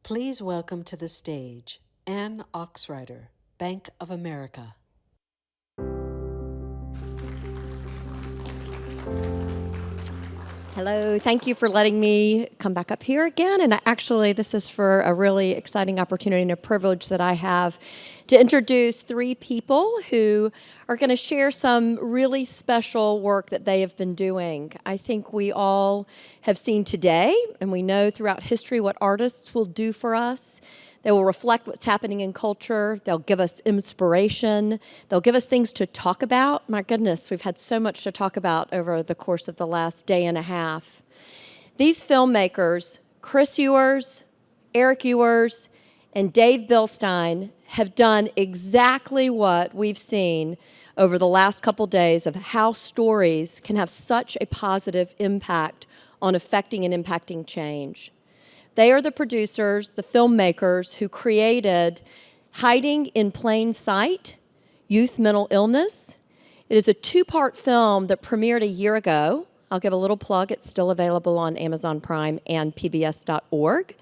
Please welcome to the stage Ann Oxrider, Bank of America. Hello, thank you for letting me come back up here again. And actually, this is for a really exciting opportunity and a privilege that I have to introduce three people who are going to share some really special work that they have been doing. I think we all have seen today, and we know throughout history what artists will do for us. They will reflect what's happening in culture. They'll give us inspiration. They'll give us things to talk about. My goodness, we've had so much to talk about over the course of the last day and a half. These filmmakers, Chris Ewers, Erik Ewers, and David Bilstein, have done exactly what we've seen over the last couple days of how stories can have such a positive impact on affecting and impacting change. They are the producers, the filmmakers who created Hiding in Plain Sight, Youth Mental Illness. It is a two-part film that premiered a year ago. I'll give a little plug. It's still available on Amazon Prime and pbs.org.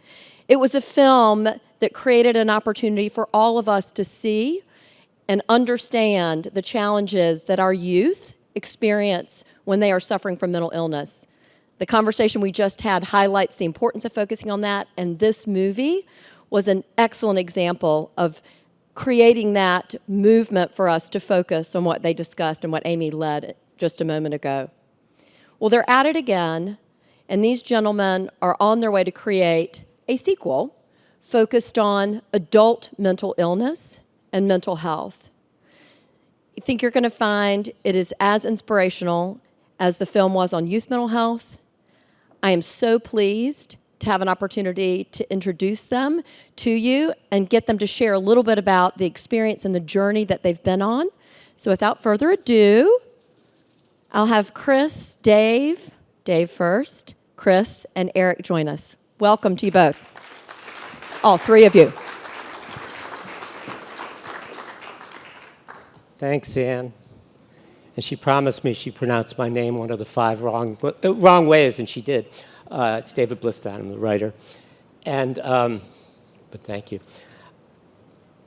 It was a film that created an opportunity for all of us to see and understand the challenges that our youth experience when they are suffering from mental illness. The conversation we just had highlights the importance of focusing on that, and this movie was an excellent example of creating that movement for us to focus on what they discussed and what Amy led just a moment ago. Well, they're at it again, and these gentlemen are on their way to create a sequel focused on adult mental illness and mental health. I think you're going to find it is as inspirational as the film was on youth mental health. I am so pleased to have an opportunity to introduce them to you and get them to share a little bit about the experience and the journey that they've been on. So without further ado, I'll have Chris, Dave first, Chris, and Erik join us. Welcome to you both, all three of you. Thanks, Ann. And she promised me she pronounced my name one of the 5 wrong ways, and she did. It's David Bilstein, I'm the writer. And, but thank you.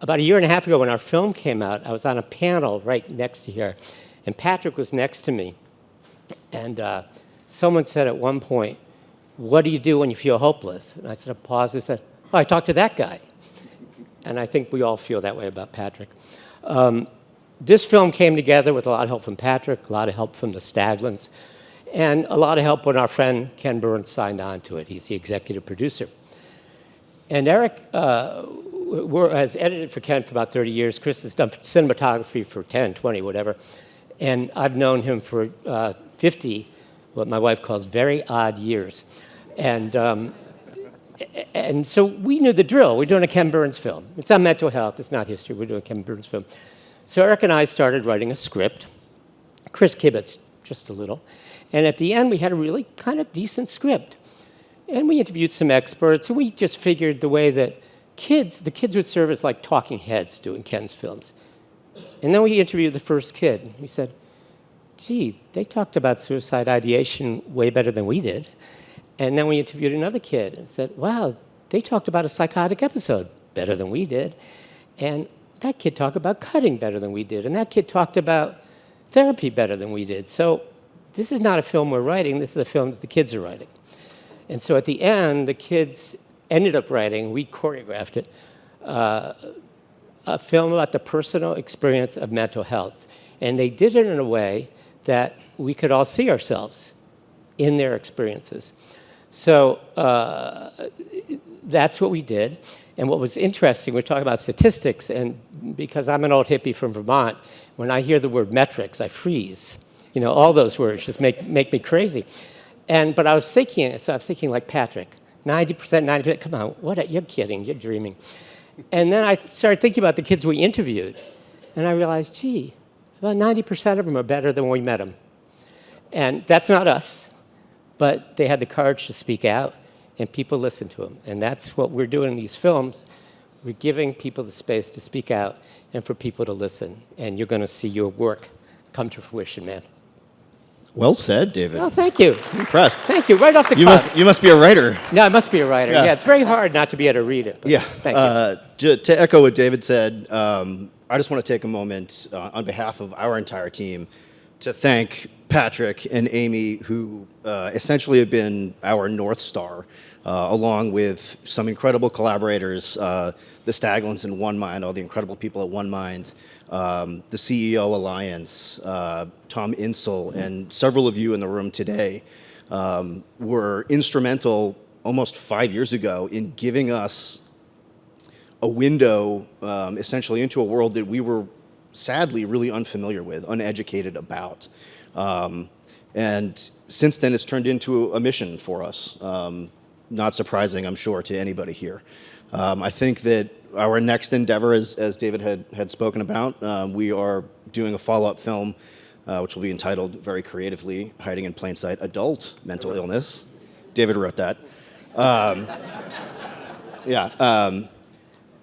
About a year and a half ago when our film came out, I was on a panel right next to here, and Patrick was next to me. And someone said at one point, "What do you do when you feel hopeless?" And I sort of paused and said, "Oh, I talked to that guy." And I think we all feel that way about Patrick. This film came together with a lot of help from Patrick, a lot of help from the Staglins, and a lot of help when our friend Ken Burns signed on to it. He's the executive producer. And Erik has edited for Ken for about 30 years. Chris has done cinematography for 10, 20, whatever. And I've known him for 50, what my wife calls very odd years. And so we knew the drill. We're doing a Ken Burns film. It's not mental health. It's not history. We're doing a Ken Burns film. So Erik and I started writing a script. Chris kibitz just a little. And at the end, we had a really kind of decent script. And we interviewed some experts, and we just figured the way that the kids would serve as like talking heads doing Ken's films. And then we interviewed the first kid. We said, "Gee, they talked about suicide ideation way better than we did." And then we interviewed another kid and said, "Wow, they talked about a psychotic episode better than we did." And that kid talked about cutting better than we did. And that kid talked about therapy better than we did. So this is not a film we're writing. This is a film that the kids are writing. And so at the end, the kids ended up writing, we choreographed it, a film about the personal experience of mental health. And they did it in a way that we could all see ourselves in their experiences. So that's what we did. And what was interesting, we're talking about statistics, and because I'm an old hippie from Vermont, when I hear the word metrics, I freeze. You know, all those words just make me crazy. But I was thinking like Patrick, 90%, come on, you're kidding, you're dreaming. And then I started thinking about the kids we interviewed, and I realized, gee, about 90% of them are better than when we met them. And that's not us, but they had the courage to speak out, and people listened to them. And that's what we're doing in these films. We're giving people the space to speak out and for people to listen. And you're going to see your work come to fruition, man. Well said, David. Oh, thank you. I'm impressed. Thank you. Right off the You cuff. must be a writer. No, I must be a writer. Yeah. Yeah, it's very hard not to be able to read it. Yeah. Thank you. To echo what David said, I just want to take a moment on behalf of our entire team to thank Patrick and Amy, who essentially have been our North Star, along with some incredible collaborators, the Staglins in One Mind, all the incredible people at One Mind, the CEO Alliance, Tom Insel, and several of you in the room today were instrumental almost 5 years ago in giving us a window essentially into a world that we were sadly really unfamiliar with, uneducated about. And since then, it's turned into a mission for us. Not surprising, I'm sure, to anybody here. I think that our next endeavor, as David had spoken about, we are doing a follow-up film, which will be entitled very creatively, Hiding in Plain Sight, Adult Mental Illness. David wrote that.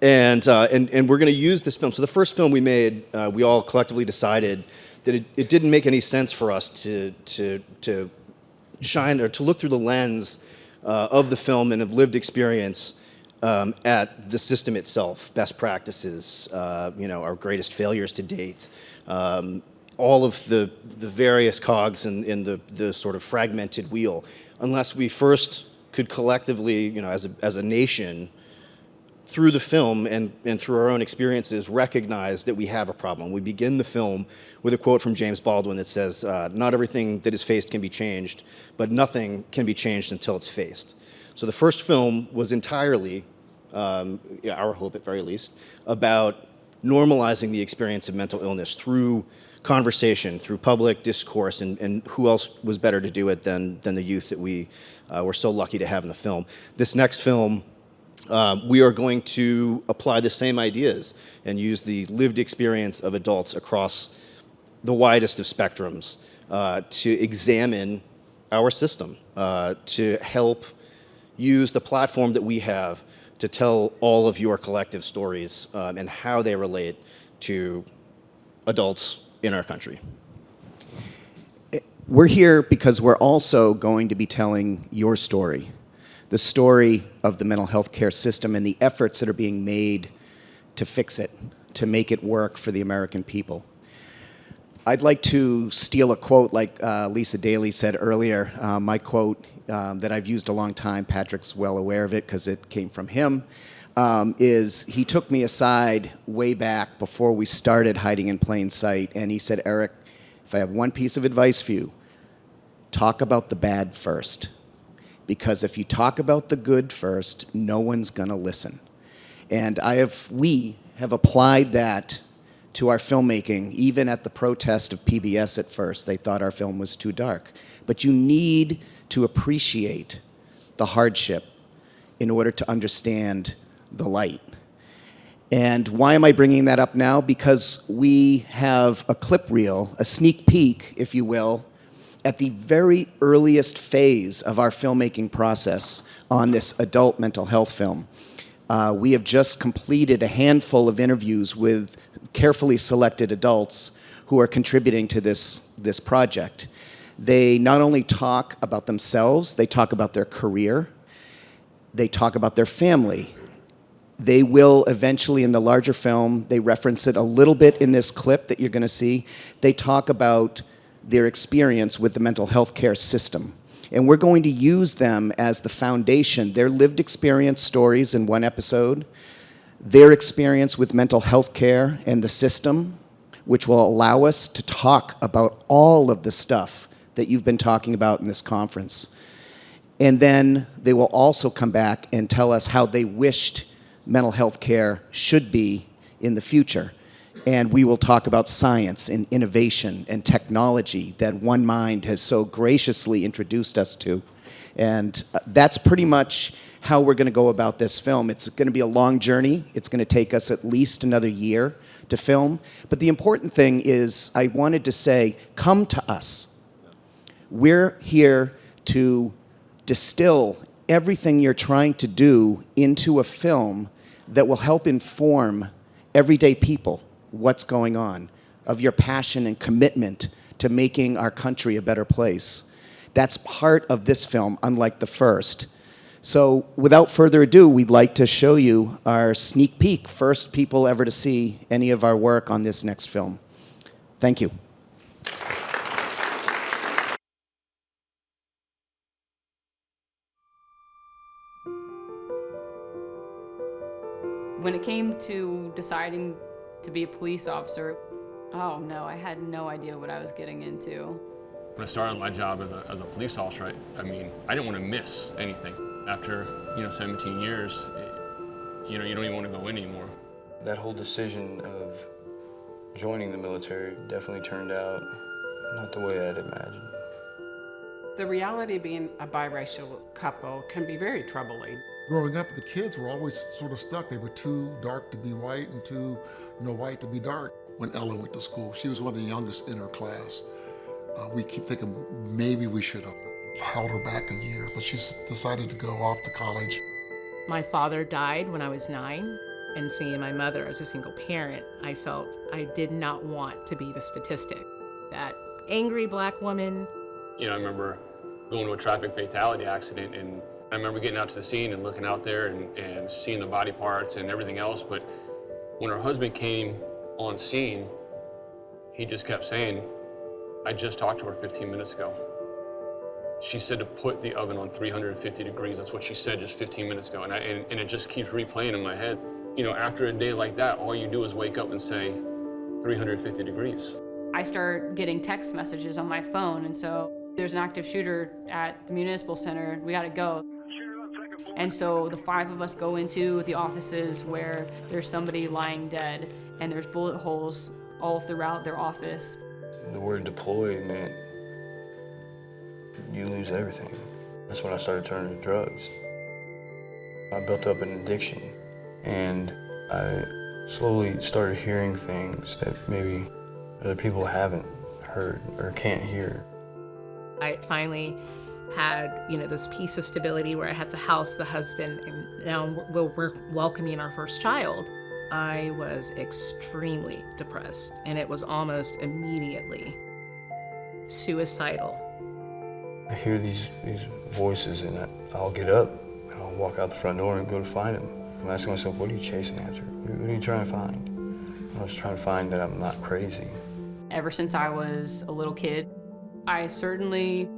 And we're going to use this film. So the first film we made, we all collectively decided that it didn't make any sense for us to shine or to look through the lens of the film and of lived experience at the system itself, best practices, our greatest failures to date, all of the various cogs in the sort of fragmented wheel, unless we first could collectively, as a nation, through the film and through our own experiences, recognize that we have a problem. We begin the film with a quote from James Baldwin that says, "Not everything that is faced can be changed, but nothing can be changed until it's faced." So the first film was entirely, our hope at very least, about normalizing the experience of mental illness through conversation, through public discourse, and who else was better to do it than the youth that we were so lucky to have in the film. This next film, we are going to apply the same ideas and use the lived experience of adults across the widest of spectrums to examine our system, to help use the platform that we have to tell all of your collective stories and how they relate to adults in our country. We're here because we're also going to be telling your story, the story of the mental health care system and the efforts that are being made to fix it, to make it work for the American people. I'd like to steal a quote like Lisa Daly said earlier. My quote that I've used a long time, Patrick's well aware of it because it came from him, is he took me aside way back before we started Hiding in Plain Sight, and he said, "Erik, if I have one piece of advice for you, talk about the bad first. Because if you talk about the good first, no one's going to listen." And we have applied that to our filmmaking, even at the protest of PBS at first. They thought our film was too dark. But you need to appreciate the hardship in order to understand the light. And why am I bringing that up now? Because we have a clip reel, a sneak peek, if you will, at the very earliest phase of our filmmaking process on this adult mental health film. We have just completed a handful of interviews with carefully selected adults who are contributing to this project. They not only talk about themselves, they talk about their career, they talk about their family. They will eventually, in the larger film, they reference it a little bit in this clip that you're going to see. They talk about their experience with the mental health care system. And we're going to use them as the foundation, their lived experience stories in one episode, their experience with mental health care and the system, which will allow us to talk about all of the stuff that you've been talking about in this conference. And then they will also come back and tell us how they wished mental health care should be in the future. And we will talk about science and innovation and technology that One Mind has so graciously introduced us to. And that's pretty much how we're going to go about this film. It's going to be a long journey. It's going to take us at least another year to film. But the important thing is, I wanted to say, come to us. We're here to distill everything you're trying to do into a film that will help inform everyday people what's going on, of your passion and commitment to making our country a better place. That's part of this film, unlike the first. So without further ado, we'd like to show you our sneak peek, first people ever to see any of our work on this next film. Thank you. When it came to deciding to be a police officer, oh no, I had no idea what I was getting into. When I started my job as a police officer, I mean, I didn't want to miss anything. After 17 years, you don't even want to go in anymore. That whole decision of joining the military definitely turned out not the way I'd imagined. The reality of being a biracial couple can be very troubling. Growing up, the kids were always sort of stuck. They were too dark to be white and too white to be dark. When Ella went to school, she was one of the youngest in her class. We keep thinking maybe we should have held her back a year, but she decided to go off to college. My father died when I was 9, and seeing my mother as a single parent, I felt I did not want to be the statistic. That angry black woman. I remember going to a traffic fatality accident, and I remember getting out to the scene and looking out there and seeing the body parts and everything else, but when her husband came on scene, he just kept saying, I just talked to her 15 minutes ago. She said to put the oven on 350 degrees. That's what she said just 15 minutes ago. And it just keeps replaying in my head. After a day like that, all you do is wake up and say 350 degrees. I start getting text messages on my phone, and so there's an active shooter at the municipal center, we gotta go. And so the 5 of us go into the offices where there's somebody lying dead, and there's bullet holes all throughout their office. The word deploy meant you lose everything. That's when I started turning to drugs. I built up an addiction, and I slowly started hearing things that maybe other people haven't heard or can't hear. I finally had, this piece of stability where I had the house, the husband, and now we're welcoming our first child. I was extremely depressed, and it was almost immediately suicidal. I hear these voices, and I'll get up, and I'll walk out the front door and go to find them. I'm asking myself, what are you chasing after? What are you trying to find? I was trying to find that I'm not crazy. Ever since I was a little kid, I certainly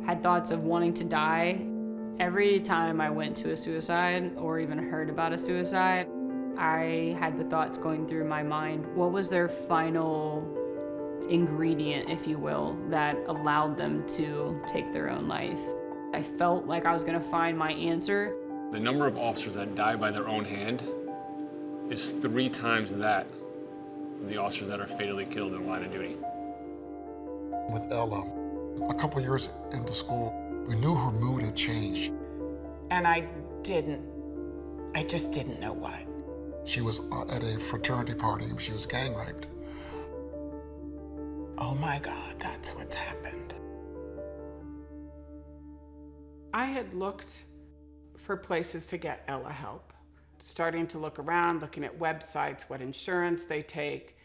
had thoughts of wanting to die. Every time I went to a suicide or even heard about a suicide, I had the thoughts going through my mind, what was their final ingredient, if you will, that allowed them to take their own life? I felt like I was gonna find my answer. The number of officers that die by their own hand is 3 times that of the officers that are fatally killed in the line of duty. With Ella, a couple years into school, we knew her mood had changed. And I just didn't know what. She was at a fraternity party and she was gang raped. Oh my God, that's what's happened. I had looked for places to get Ella help. Starting to look around, looking at websites, what insurance they take.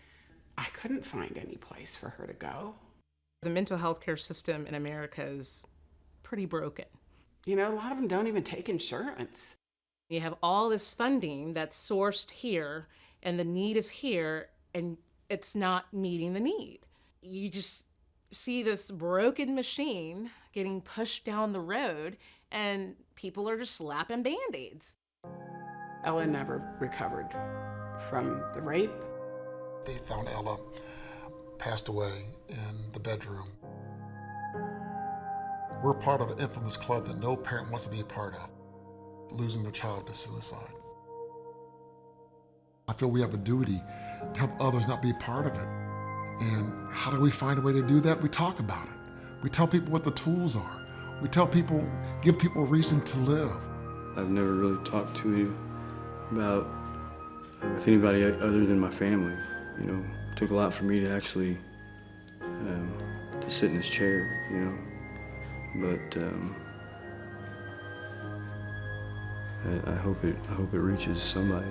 I couldn't find any place for her to go. The mental health care system in America is pretty broken. A lot of them don't even take insurance. You have all this funding that's sourced here, and the need is here, and it's not meeting the need. You just see this broken machine getting pushed down the road, and people are just slapping Band-Aids. Ella never recovered from the rape. They found Ella passed away in the bedroom. We're part of an infamous club that no parent wants to be a part of, losing their child to suicide. I feel we have a duty to help others not be a part of it. And how do we find a way to do that? We talk about it. We tell people what the tools are. We tell people, give people a reason to live. I've never really talked to you about with anybody other than my family. It took a lot for me to actually to sit in this chair, But I hope it reaches somebody,